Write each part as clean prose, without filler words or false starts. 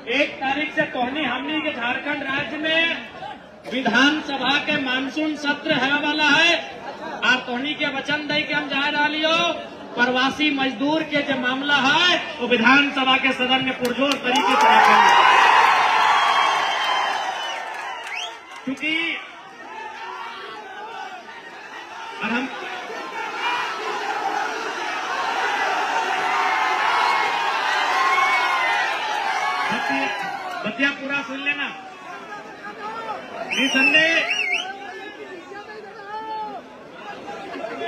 1 तारीख से तोहनी हमनी के झारखंड राज्य में विधानसभा के मानसून सत्र है वाला है। आप तोहनी के वचन दे के हम जा रही हो प्रवासी मजदूर के जो मामला है वो विधानसभा के सदन में पुरजोर तरीके से रखेंगे, क्योंकि और हम बतिया पूरा सुन लेना। निसंदेह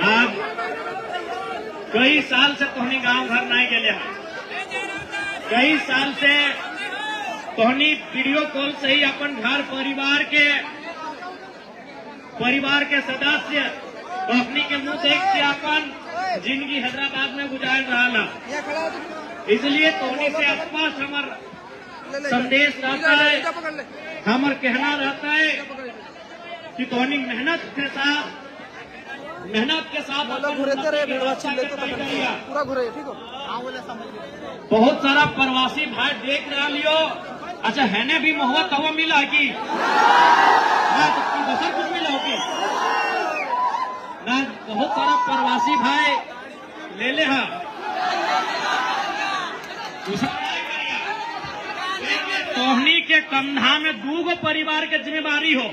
आप कई साल से तोहनी गांव घर नहीं गेले हैं, कई साल से तोहनी वीडियो कॉल से ही अपन घर परिवार के सदस्य अपनी के मुंह देख के अपन जिंदगी हैदराबाद में गुजार रहा। इसलिए तोहनी से स्पष्ट हमार संदेश रहता है, हमार कहना रहता है कि तोहनी मेहनत के साथ बहुत सारा प्रवासी भाई देख रहा लियो। अच्छा है भी मोहब्बत हवा मिला कि बसर कुछ मिला होगी ना। बहुत सारा प्रवासी भाई ले ले हा तोहनी के कंधा में 2 परिवार के जिम्मेवारी हो,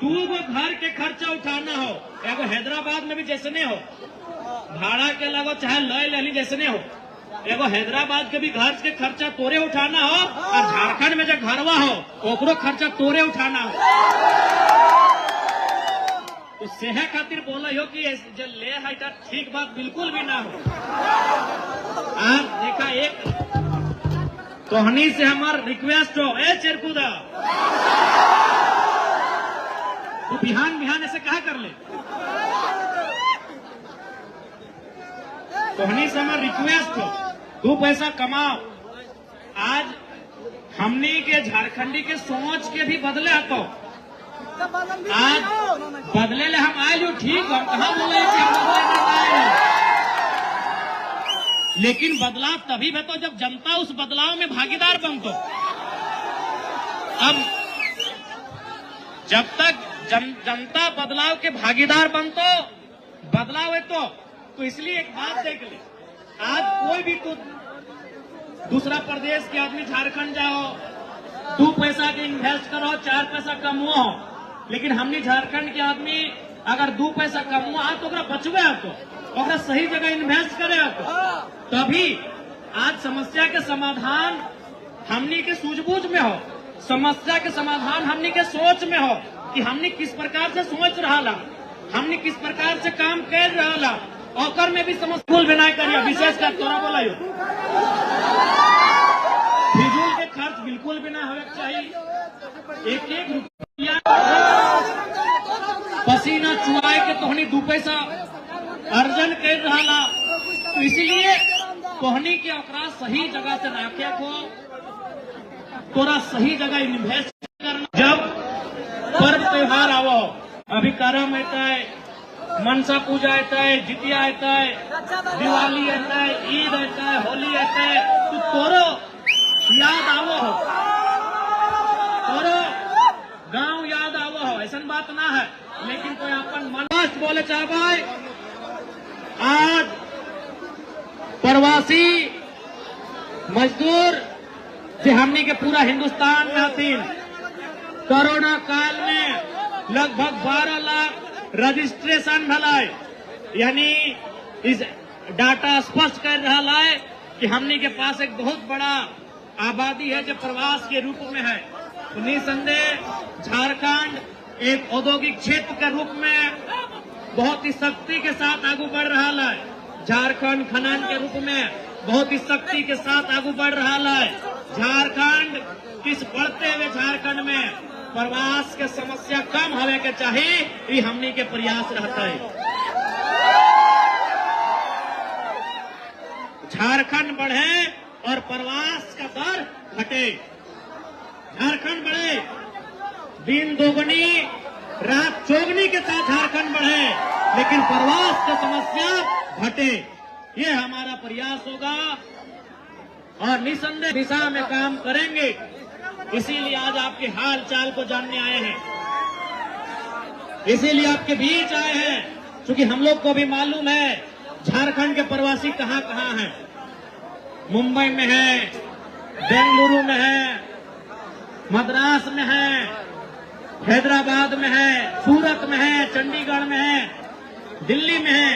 2 घर के खर्चा उठाना हो। एगो हैदराबाद में भी जैसने हो भाड़ा के लगो चाहे लय लेली जैसने हो, एगो हैदराबाद के भी घर के खर्चा तोरे उठाना हो और झारखंड में जो घरवा हो ओकरो खर्चा तोरे उठाना हो। तो सेहे खातिर बोला हो कि जो ले है ठीक बात बिल्कुल भी ना हो। आज देखा एक तोहनी से हमार रिक्वेस्ट हो, ए चेरकुदा तो बिहान ऐसे कहा कर ले। तोहनी से हमार रिक्वेस्ट हो 2 पैसा कमाओ। आज हमनी के झारखंडी के सोच के भी बदले आतो, आज बदले ले हम आए जो ठीक हम कहा बोले कि हम बदले आए, लेकिन बदलाव तभी बतो जब जनता उस बदलाव में भागीदार बनतो। अब जब तक जनता बदलाव के भागीदार बनतो बदलाव है तो इसलिए एक बात देख ले, आज कोई भी तो दूसरा प्रदेश के आदमी झारखंड जाओ 2 पैसा के इन्वेस्ट करो 4 पैसा कमुओ, लेकिन हमने झारखंड के आदमी अगर 2 पैसा कमुआ तो बचवे तो सही जगह इन्वेस्ट करे तो तभी आज समस्या के समाधान हमनी के सूझबूझ में हो, समस्या के समाधान हमनी के सोच में हो कि हमनी किस प्रकार से सोच रहा, हमनी किस प्रकार से काम कर रहा और में भी समस्या बिना करिए। विशेषकर तोरा बोला फिजूल के खर्च बिल्कुल भी ना होना चाहिए। एक रुपया पसीना चुराए के तोहनी 2 पैसा अर्जन कर रहा, तो इसलिए तोहनी के ओकरा सही जगह से रखे को तोरा सही जगह इन्वेस्ट करना। जब पर्व त्योहार आवो, अभी करम आता है, मनसा पूजा आता है, जितिया आता है, दिवाली आता है, ईद आता है, होली आता है, तो तोरो याद आवो हो, तोरो गांव याद आवो हो, ऐसा बात ना है। लेकिन कोई अपन मनोस्त बोले चाहे आज प्रवासी मजदूर जो हमनी के पूरा हिंदुस्तान में हतीन, कोरोना काल में लगभग 12 लाख रजिस्ट्रेशन भलाए, यानी इस डाटा स्पष्ट कर रहा है कि हमनी के पास एक बहुत बड़ा आबादी है जो प्रवास के रूप में है। तो निसंदेह झारखंड एक औद्योगिक क्षेत्र के रूप में बहुत ही शक्ति के साथ आगे बढ़ रहा है। झारखंड खनन के रूप में बहुत ही शक्ति के साथ आगे बढ़ रहा है। झारखंड किस बढ़ते हुए झारखंड में प्रवास के समस्या कम होने के चाहिए, ये हमनी के प्रयास रहता है। झारखंड बढ़े और प्रवास का दर घटे, झारखंड बढ़े, दिन दोगुनी रात चौगुनी के साथ झारखंड बढ़े, लेकिन प्रवास की समस्या घटे, ये हमारा प्रयास होगा। और निसंदेह दिशा में काम करेंगे। इसीलिए आज आपके हाल चाल को जानने आए हैं, इसीलिए आपके बीच आए हैं, क्योंकि हम लोग को भी मालूम है झारखंड के प्रवासी कहां कहां हैं। मुंबई में है, बेंगलुरु में है, मद्रास में है, हैदराबाद में है, सूरत में है, चंडीगढ़ में है, दिल्ली में है।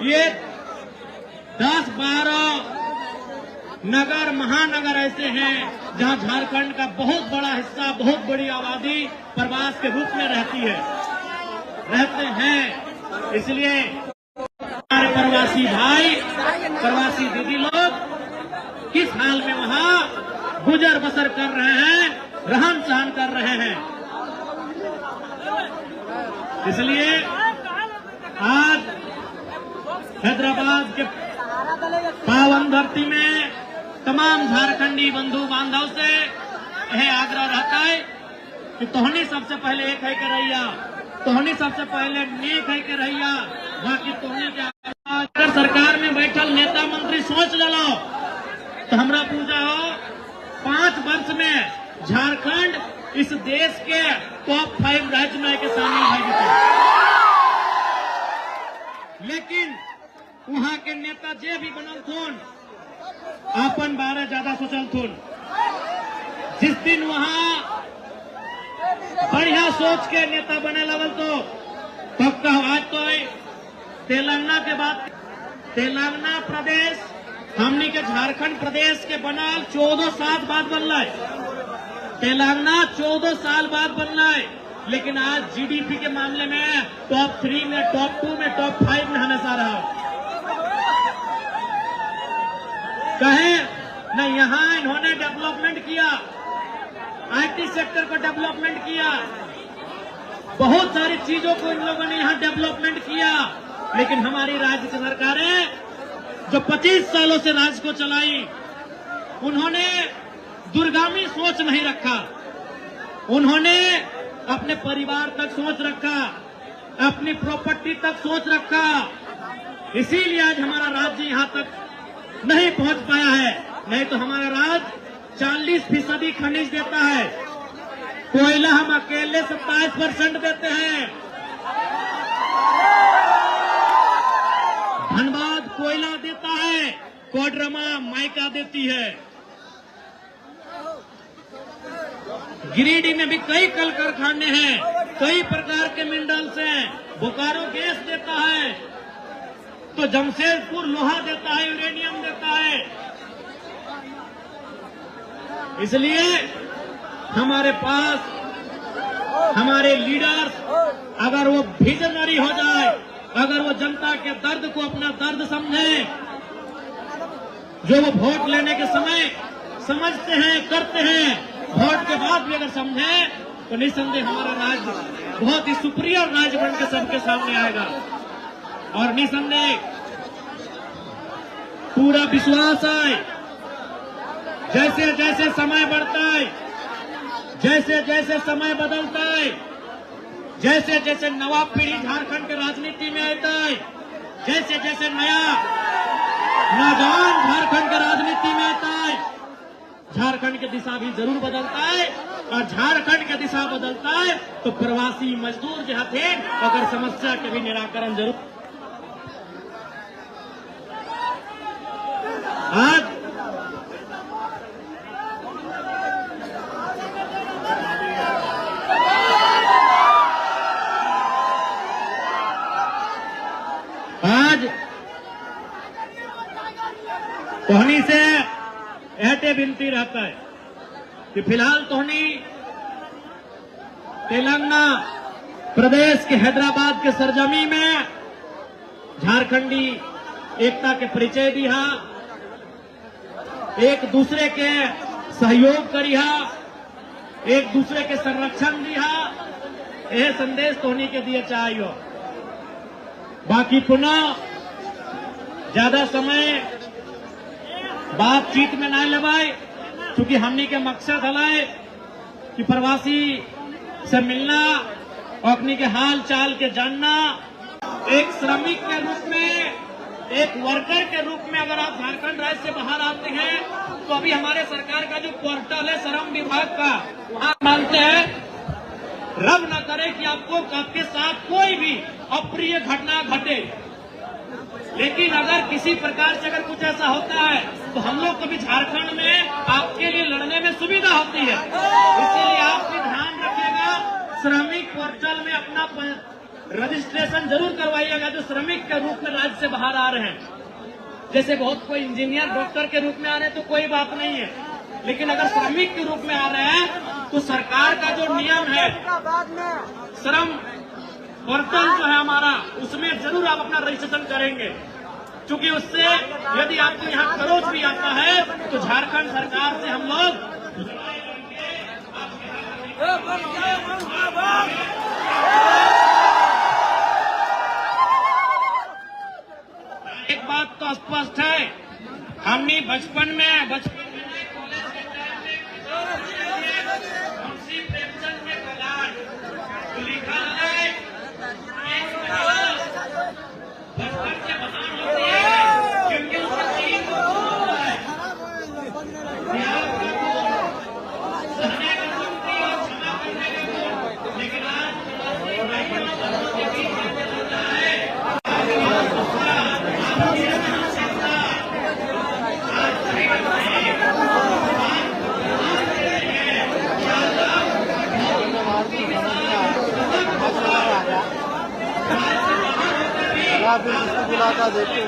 ये 10-12 नगर महानगर ऐसे हैं जहां झारखंड का बहुत बड़ा हिस्सा, बहुत बड़ी आबादी प्रवास के रूप में रहते हैं। इसलिए हमारे प्रवासी भाई, प्रवासी दीदी लोग किस हाल में वहां गुजर बसर कर रहे हैं, रहन सहन कर रहे हैं। इसलिए आज हैदराबाद के पावन धरती में तमाम झारखंडी बंधु बांधव से यह आग्रह रहता है कि तोहनी सबसे पहले एक है के रहिया, तोहनी सबसे पहले नेक है के रहिया, बाकी तोहनी के अगर सरकार में बैठल नेता मंत्री सोच लो तो हमरा पूजा हो 5 वर्ष में झारखंड इस देश के टॉप 5 राज्य में के शामिल है। लेकिन वहां के नेता जे भी बनल थोन अपन बारे ज्यादा सोचल थोन। जिस दिन वहां बढ़िया सोच के नेता बने लगल तो पक्का आज तो तेलंगाना के बाद तेलंगाना प्रदेश हमनी के झारखंड प्रदेश के बनल 14 साल बाद बनल है। तेलंगाना 14 साल बाद बनल है, लेकिन आज जीडीपी के मामले में टॉप 3 में, टॉप 2 में, टॉप 5 में हमेशा रहा। कहे न यहाँ इन्होंने डेवलपमेंट किया, आईटी सेक्टर को डेवलपमेंट किया, बहुत सारी चीजों को इन लोगों ने यहाँ डेवलपमेंट किया। लेकिन हमारी राज्य की सरकारें जो 25 सालों से राज्य को चलाई, उन्होंने दूरगामी सोच नहीं रखा। उन्होंने अपने परिवार तक सोच रखा, अपनी प्रॉपर्टी तक सोच रखा। इसीलिए आज हमारा राज्य यहाँ तक नहीं पहुंच पाया है। नहीं तो हमारा राज्य 40% खनिज देता है, कोयला हम अकेले 27% देते हैं। धनबाद कोयला देता है, कोडरमा माइका देती है। गिरिडीह में भी कई कल कारखाने हैं, कई प्रकार के मिनरल्स हैं। बोकारो गैस देता है, तो जमशेदपुर लोहा देता है, यूरेनियम देता है। इसलिए हमारे पास हमारे लीडर्स अगर वो विजनरी हो जाए, अगर वो जनता के दर्द को अपना दर्द समझे, जो वो वोट लेने के समय समझते हैं, करते हैं, वोट के बाद भी अगर समझे तो निसंदेह हमारा राज्य बहुत ही सुपीरियर राज्य बनकर सबके सामने आएगा। और निसंदेह पूरा विश्वास है, जैसे जैसे समय बढ़ता है, जैसे जैसे समय बदलता है, जैसे जैसे नवा पीढ़ी झारखंड के राजनीति में आता है, जैसे जैसे नया नौजवान झारखंड के राजनीति में आता है, झारखंड की दिशा भी जरूर बदलता है। और झारखंड की दिशा बदलता है तो प्रवासी मजदूर जो थे अगर समस्या के भी निराकरण जरूर। आज तोहनी से ऐटे विनती रहता है कि फिलहाल तोहनी तेलंगाना प्रदेश के हैदराबाद के सरजमी में झारखंडी एकता के परिचय दिया, एक दूसरे के सहयोग करिया, एक दूसरे के संरक्षण दिया। यह संदेश तोहनी के दिए चाहिए। बाकी पुनः ज्यादा समय बातचीत में ना लगाए, क्योंकि हमनी के मकसद है कि प्रवासी से मिलना और अपनी के हाल चाल के जानना। एक श्रमिक के रूप में एक वर्कर के रूप में अगर आप झारखंड राज्य से बाहर आते हैं तो अभी हमारे सरकार का जो पोर्टल है श्रम विभाग का, वहाँ मानते हैं रब न करे कि आपके साथ कोई भी अप्रिय घटना घटे, लेकिन अगर किसी प्रकार से अगर कुछ ऐसा होता है तो हम लोग को भी झारखंड में आपके लिए लड़ने में सुविधा होती है। इसीलिए आप भी ध्यान रखिएगा, श्रमिक पोर्टल में अपना रजिस्ट्रेशन जरूर करवाइएगा जो श्रमिक के रूप में राज्य से बाहर आ रहे हैं। जैसे बहुत कोई इंजीनियर डॉक्टर के रूप में आ रहे हैं तो कोई बात नहीं है, लेकिन अगर श्रमिक के रूप में आ रहे हैं तो सरकार का जो नियम है श्रम पोर्टल जो है हमारा, उसमें जरूर आप अपना रजिस्ट्रेशन करेंगे, क्योंकि उससे यदि आपको यहाँ खरोच भी आता है तो झारखंड सरकार से हम लोग एक बात तो स्पष्ट है, हमने बचपन में कॉलेज के टाइम में मुंशी प्रेमचंद के कलाम लिखा है, बचपन से बहान होती है क्योंकि उसका तीन है, सहने का शक्ति और क्षमा करने का गुण, लेकिन आज बुलाता देखो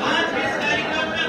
आज इस कार्यक्रम में